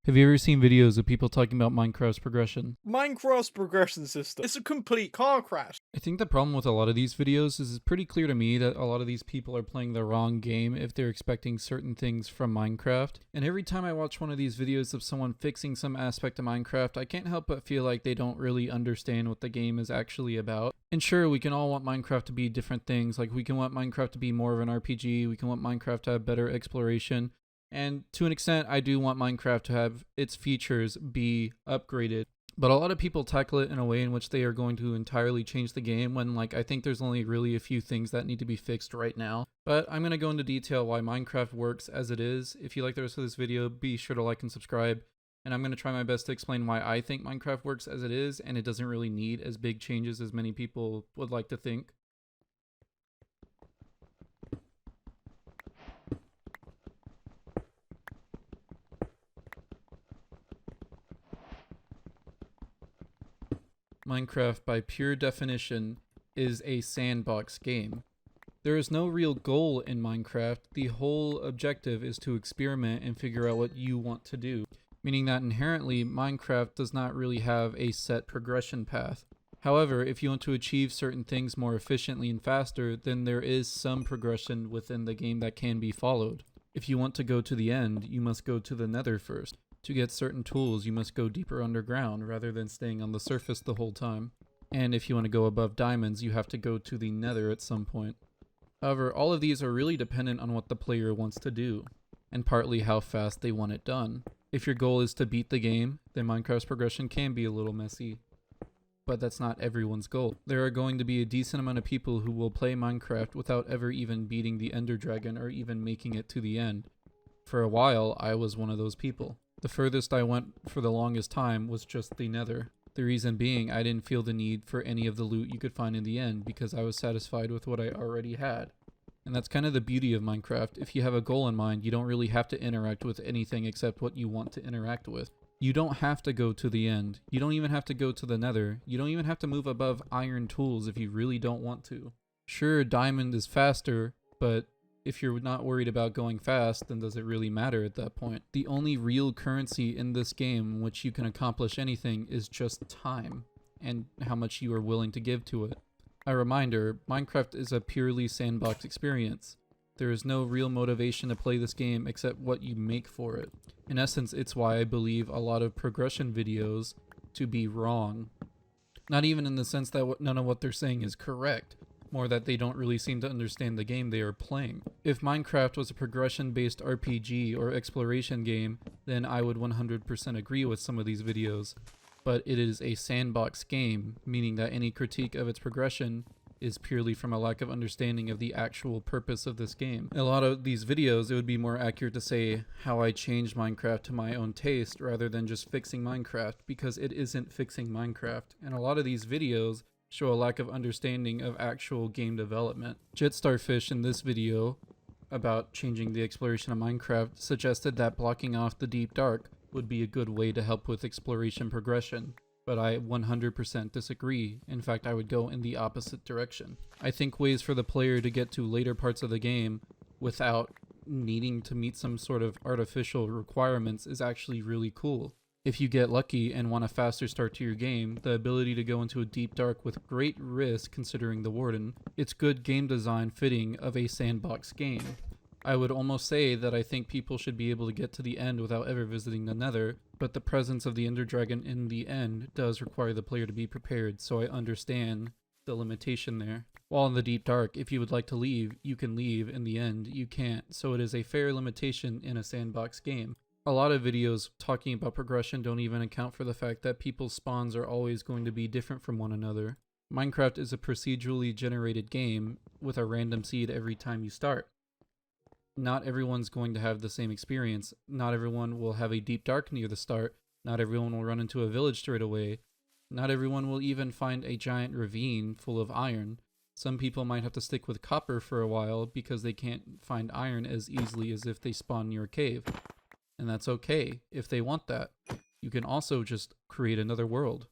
Have you ever seen videos of people talking about Minecraft's progression? Minecraft's progression system. It's a complete car crash. I think the problem with a lot of these videos is it's pretty clear to me that a lot of these people are playing the wrong game if they're expecting certain things from Minecraft. And every time I watch one of these videos of someone fixing some aspect of Minecraft, I can't help but feel like they don't really understand what the game is actually about. And sure, we can all want Minecraft to be different things. Like, we can want Minecraft to be more of an RPG, we can want Minecraft to have better exploration. And to an extent, I do want Minecraft to have its features be upgraded. But a lot of people tackle it in a way in which they are going to entirely change the game when, like, I think there's only really a few things that need to be fixed right now. But I'm going to go into detail why Minecraft works as it is. If you like the rest of this video, be sure to like and subscribe. And I'm going to try my best to explain why I think Minecraft works as it is, and it doesn't really need as big changes as many people would like to think. Minecraft, by pure definition, is a sandbox game. There is no real goal in Minecraft. The whole objective is to experiment and figure out what you want to do, meaning that inherently Minecraft does not really have a set progression path. However, if you want to achieve certain things more efficiently and faster, then there is some progression within the game that can be followed. If you want to go to the end, you must go to the Nether first. To get certain tools, you must go deeper underground rather than staying on the surface the whole time. And if you want to go above diamonds, you have to go to the Nether at some point. However, all of these are really dependent on what the player wants to do, and partly how fast they want it done. If your goal is to beat the game, then Minecraft's progression can be a little messy. But that's not everyone's goal. There are going to be a decent amount of people who will play Minecraft without ever even beating the Ender Dragon or even making it to the end. For a while, I was one of those people. The furthest I went for the longest time was just the Nether. The reason being, I didn't feel the need for any of the loot you could find in the end because I was satisfied with what I already had. And that's kind of the beauty of Minecraft. If you have a goal in mind, you don't really have to interact with anything except what you want to interact with. You don't have to go to the end. You don't even have to go to the Nether. You don't even have to move above iron tools if you really don't want to. Sure, diamond is faster, but if you're not worried about going fast, then does it really matter at that point? The only real currency in this game in which you can accomplish anything is just time, and how much you are willing to give to it. A reminder, Minecraft is a purely sandbox experience. There is no real motivation to play this game except what you make for it. In essence, it's why I believe a lot of progression videos to be wrong. Not even in the sense that none of what they're saying is correct, more that they don't really seem to understand the game they are playing. If Minecraft was a progression-based RPG or exploration game, then I would 100% agree with some of these videos. But it is a sandbox game, meaning that any critique of its progression is purely from a lack of understanding of the actual purpose of this game. In a lot of these videos, it would be more accurate to say how I changed Minecraft to my own taste rather than just fixing Minecraft, because it isn't fixing Minecraft. And a lot of these videos show a lack of understanding of actual game development. JetStarfish in this video about changing the exploration of Minecraft suggested that blocking off the deep dark would be a good way to help with exploration progression, but I 100% disagree. In fact, I would go in the opposite direction. I think ways for the player to get to later parts of the game without needing to meet some sort of artificial requirements is actually really cool. If you get lucky and want a faster start to your game, the ability to go into a deep dark with great risk considering the warden, it's good game design fitting of a sandbox game. I would almost say that I think people should be able to get to the end without ever visiting the Nether, but the presence of the Ender Dragon in the end does require the player to be prepared, so I understand the limitation there. While in the deep dark, if you would like to leave, you can leave. In the end, you can't, so it is a fair limitation in a sandbox game. A lot of videos talking about progression don't even account for the fact that people's spawns are always going to be different from one another. Minecraft is a procedurally generated game with a random seed every time you start. Not everyone's going to have the same experience. Not everyone will have a deep dark near the start. Not everyone will run into a village straight away. Not everyone will even find a giant ravine full of iron. Some people might have to stick with copper for a while because they can't find iron as easily as if they spawn near a cave. And that's okay if they want that. You can also just create another world.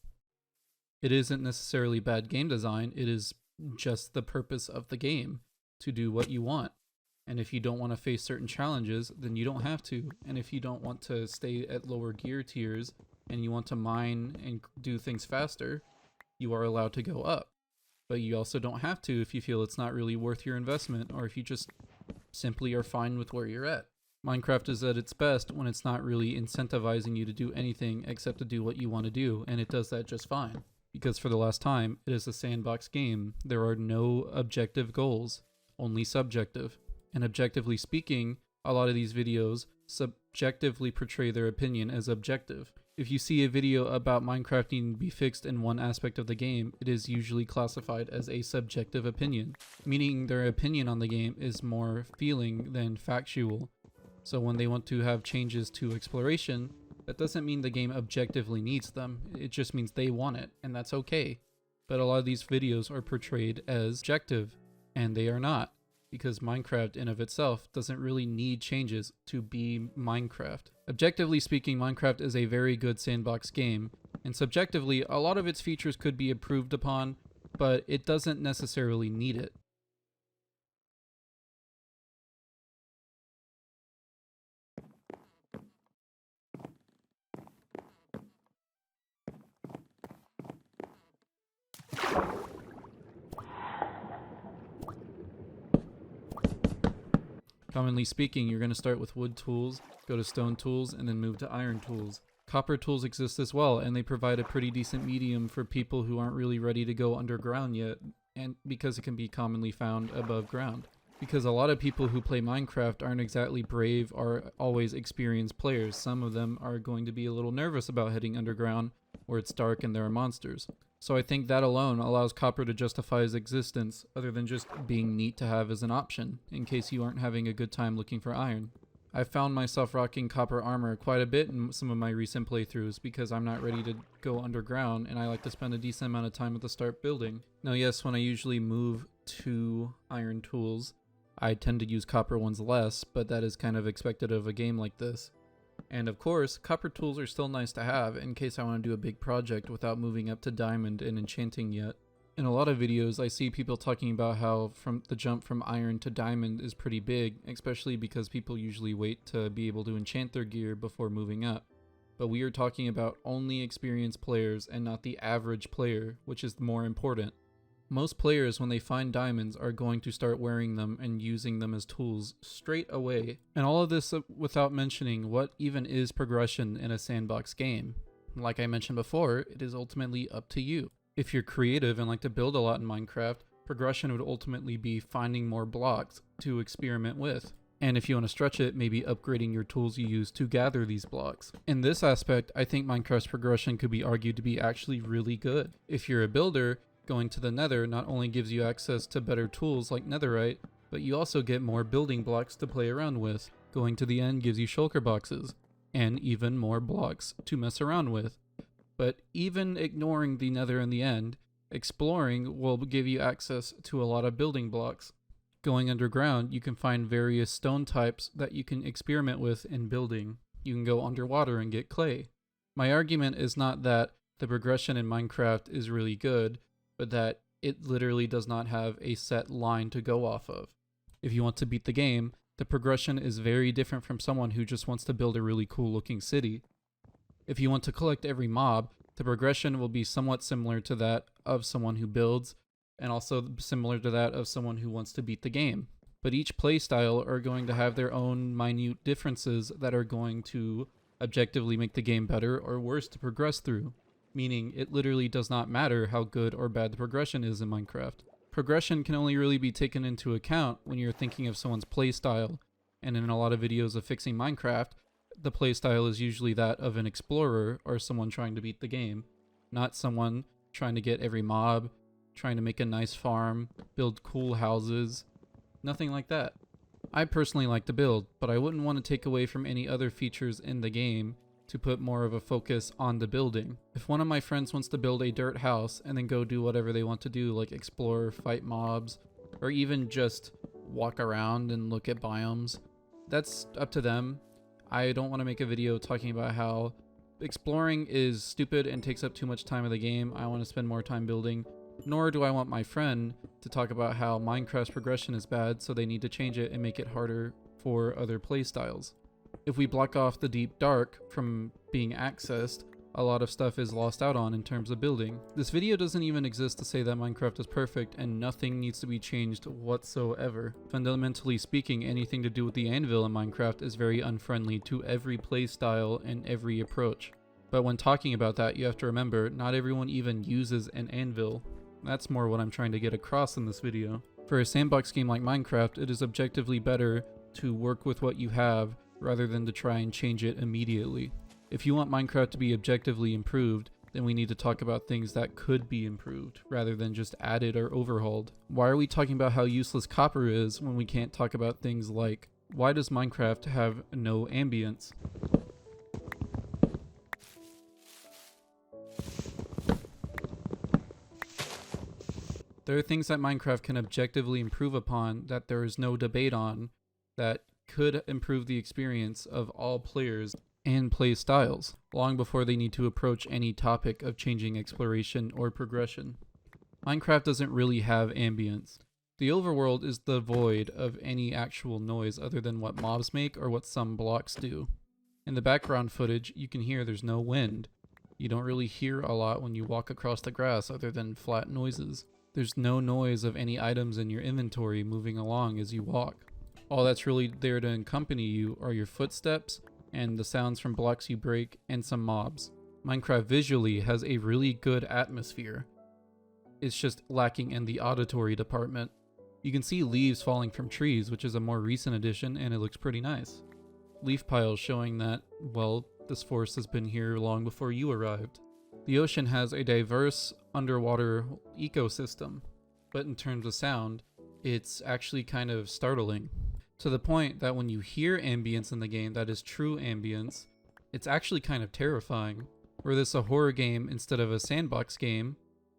It isn't necessarily bad game design, it is just the purpose of the game, to do what you want. And if you don't want to face certain challenges, then you don't have to. And if you don't want to stay at lower gear tiers and you want to mine and do things faster, you are allowed to go up. But you also don't have to if you feel it's not really worth your investment, or if you just simply are fine with where you're at. Minecraft is at its best when it's not really incentivizing you to do anything except to do what you want to do, and it does that just fine. Because for the last time, it is a sandbox game. There are no objective goals, only subjective. And objectively speaking, a lot of these videos subjectively portray their opinion as objective. If you see a video about Minecraft needing to be fixed in one aspect of the game, it is usually classified as a subjective opinion, meaning their opinion on the game is more feeling than factual. So when they want to have changes to exploration, that doesn't mean the game objectively needs them, it just means they want it, and that's okay. But a lot of these videos are portrayed as objective, and they are not, because Minecraft in of itself doesn't really need changes to be Minecraft. Objectively speaking, Minecraft is a very good sandbox game, and subjectively, a lot of its features could be improved upon, but it doesn't necessarily need it. Commonly speaking, you're going to start with wood tools, go to stone tools, and then move to iron tools. Copper tools exist as well, and they provide a pretty decent medium for people who aren't really ready to go underground yet, and because it can be commonly found above ground. Because a lot of people who play Minecraft aren't exactly brave or always experienced players. Some of them are going to be a little nervous about heading underground where it's dark and there are monsters. So I think that alone allows copper to justify its existence, other than just being neat to have as an option, in case you aren't having a good time looking for iron. I've found myself rocking copper armor quite a bit in some of my recent playthroughs because I'm not ready to go underground and I like to spend a decent amount of time at the start building. Now yes, when I usually move to iron tools, I tend to use copper ones less, but that is kind of expected of a game like this. And of course, copper tools are still nice to have in case I want to do a big project without moving up to diamond and enchanting yet. In a lot of videos, I see people talking about how the jump from iron to diamond is pretty big, especially because people usually wait to be able to enchant their gear before moving up. But we are talking about only experienced players and not the average player, which is more important. Most players, when they find diamonds, are going to start wearing them and using them as tools straight away. And all of this without mentioning what even is progression in a sandbox game. Like I mentioned before, it is ultimately up to you. If you're creative and like to build a lot in Minecraft, progression would ultimately be finding more blocks to experiment with. And if you want to stretch it, maybe upgrading your tools you use to gather these blocks. In this aspect, I think Minecraft's progression could be argued to be actually really good. If you're a builder, going to the Nether not only gives you access to better tools like netherite, but you also get more building blocks to play around with. Going to the end gives you shulker boxes, and even more blocks to mess around with. But even ignoring the Nether in the end, exploring will give you access to a lot of building blocks. Going underground, you can find various stone types that you can experiment with in building. You can go underwater and get clay. My argument is not that the progression in Minecraft is really good, but that it literally does not have a set line to go off of. If you want to beat the game, the progression is very different from someone who just wants to build a really cool looking city. If you want to collect every mob, the progression will be somewhat similar to that of someone who builds, and also similar to that of someone who wants to beat the game. But each playstyle are going to have their own minute differences that are going to objectively make the game better or worse to progress through. Meaning it literally does not matter how good or bad the progression is in Minecraft. Progression can only really be taken into account when you're thinking of someone's playstyle, and in a lot of videos of fixing Minecraft, the playstyle is usually that of an explorer or someone trying to beat the game, not someone trying to get every mob, trying to make a nice farm, build cool houses, nothing like that. I personally like to build, but I wouldn't want to take away from any other features in the game to put more of a focus on the building. If one of my friends wants to build a dirt house and then go do whatever they want to do, like explore, fight mobs, or even just walk around and look at biomes, that's up to them. I don't want to make a video talking about how exploring is stupid and takes up too much time of the game. I want to spend more time building, Nor do I want my friend to talk about how Minecraft's progression is bad, so they need to change it and make it harder for other playstyles. If we block off the deep dark from being accessed, a lot of stuff is lost out on in terms of building. This video doesn't even exist to say that Minecraft is perfect and nothing needs to be changed whatsoever. Fundamentally speaking, anything to do with the anvil in Minecraft is very unfriendly to every playstyle and every approach. But when talking about that, you have to remember, not everyone even uses an anvil. That's more what I'm trying to get across in this video. For a sandbox game like Minecraft, it is objectively better to work with what you have rather than to try and change it immediately. If you want Minecraft to be objectively improved, then we need to talk about things that could be improved rather than just added or overhauled. Why are we talking about how useless copper is when we can't talk about things like, why does Minecraft have no ambience? There are things that Minecraft can objectively improve upon that there is no debate on that could improve the experience of all players and play styles, long before they need to approach any topic of changing exploration or progression. Minecraft doesn't really have ambience. The overworld is devoid of any actual noise other than what mobs make or what some blocks do. In the background footage, you can hear there's no wind. You don't really hear a lot when you walk across the grass other than flat noises. There's no noise of any items in your inventory moving along as you walk. All that's really there to accompany you are your footsteps and the sounds from blocks you break and some mobs. Minecraft visually has a really good atmosphere. It's just lacking in the auditory department. You can see leaves falling from trees, which is a more recent addition, and it looks pretty nice. Leaf piles showing that, well, this forest has been here long before you arrived. The ocean has a diverse underwater ecosystem, but in terms of sound, it's actually kind of startling. To the point that when you hear ambience in the game that is true ambience, it's actually kind of terrifying. Were this a horror game instead of a sandbox game,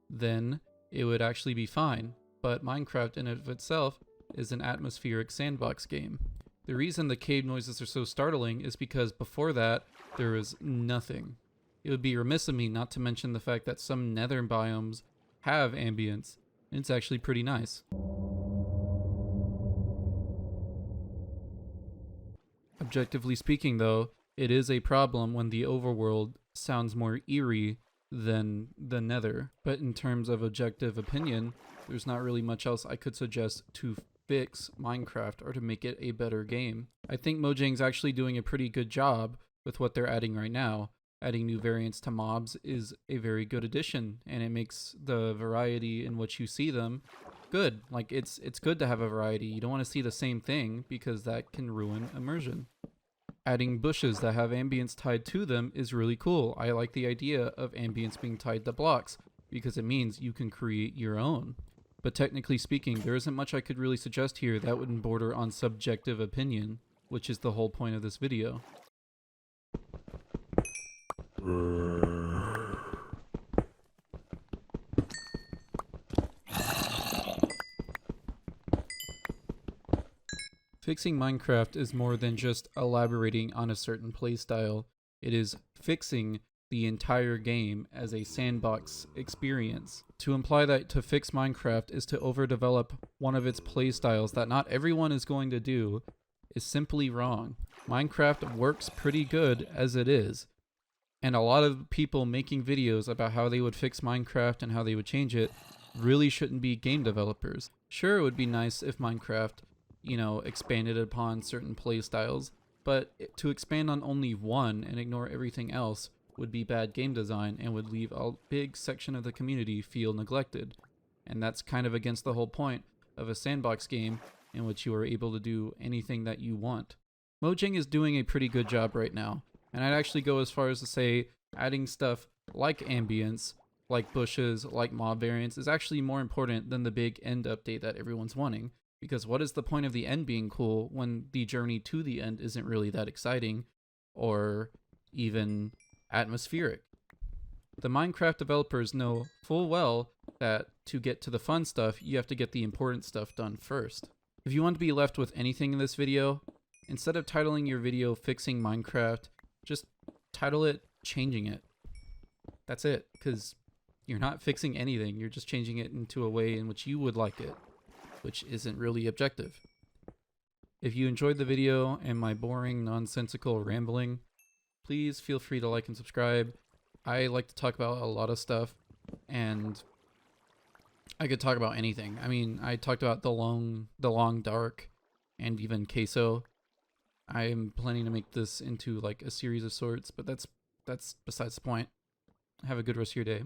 then it would actually be fine. But Minecraft in and of itself is an atmospheric sandbox game. The reason the cave noises are so startling is because before that, there was nothing. It would be remiss of me not to mention the fact that some nether biomes have ambience, and it's actually pretty nice. Objectively speaking though, it is a problem when the overworld sounds more eerie than the nether, but in terms of objective opinion, there's not really much else I could suggest to fix Minecraft or to make it a better game. I think Mojang's actually doing a pretty good job with what they're adding right now. Adding new variants to mobs is a very good addition, and it makes the variety in which you see them good. Like, it's good to have a variety. You don't want to see the same thing because that can ruin immersion. Adding bushes that have ambience tied to them is really cool. I like the idea of ambience being tied to blocks because it means you can create your own. But technically speaking, there isn't much I could really suggest here that wouldn't border on subjective opinion, which is the whole point of this video. Fixing Minecraft is more than just elaborating on a certain playstyle. It is fixing the entire game as a sandbox experience. To imply that to fix Minecraft is to overdevelop one of its playstyles that not everyone is going to do is simply wrong. Minecraft works pretty good as it is, and a lot of people making videos about how they would fix Minecraft and how they would change it really shouldn't be game developers. Sure, it would be nice if Minecraft, expanded upon certain playstyles, but to expand on only one and ignore everything else would be bad game design and would leave a big section of the community feel neglected. And that's kind of against the whole point of a sandbox game in which you are able to do anything that you want. Mojang is doing a pretty good job right now, and I'd actually go as far as to say adding stuff like ambience, like bushes, like mob variants is actually more important than the big end update that everyone's wanting. Because what is the point of the end being cool when the journey to the end isn't really that exciting or even atmospheric? The Minecraft developers know full well that to get to the fun stuff, you have to get the important stuff done first. If you want to be left with anything in this video, instead of titling your video Fixing Minecraft, just title it Changing It. That's it, because You're not fixing anything. You're just changing it into a way in which you would like it, which isn't really objective. If you enjoyed the video and my boring, nonsensical rambling, please feel free to like and subscribe. I like to talk about a lot of stuff, and I could talk about anything. I mean, I talked about the long dark, and even queso. I am planning to make this into like a series of sorts, but that's besides the point. Have a good rest of your day.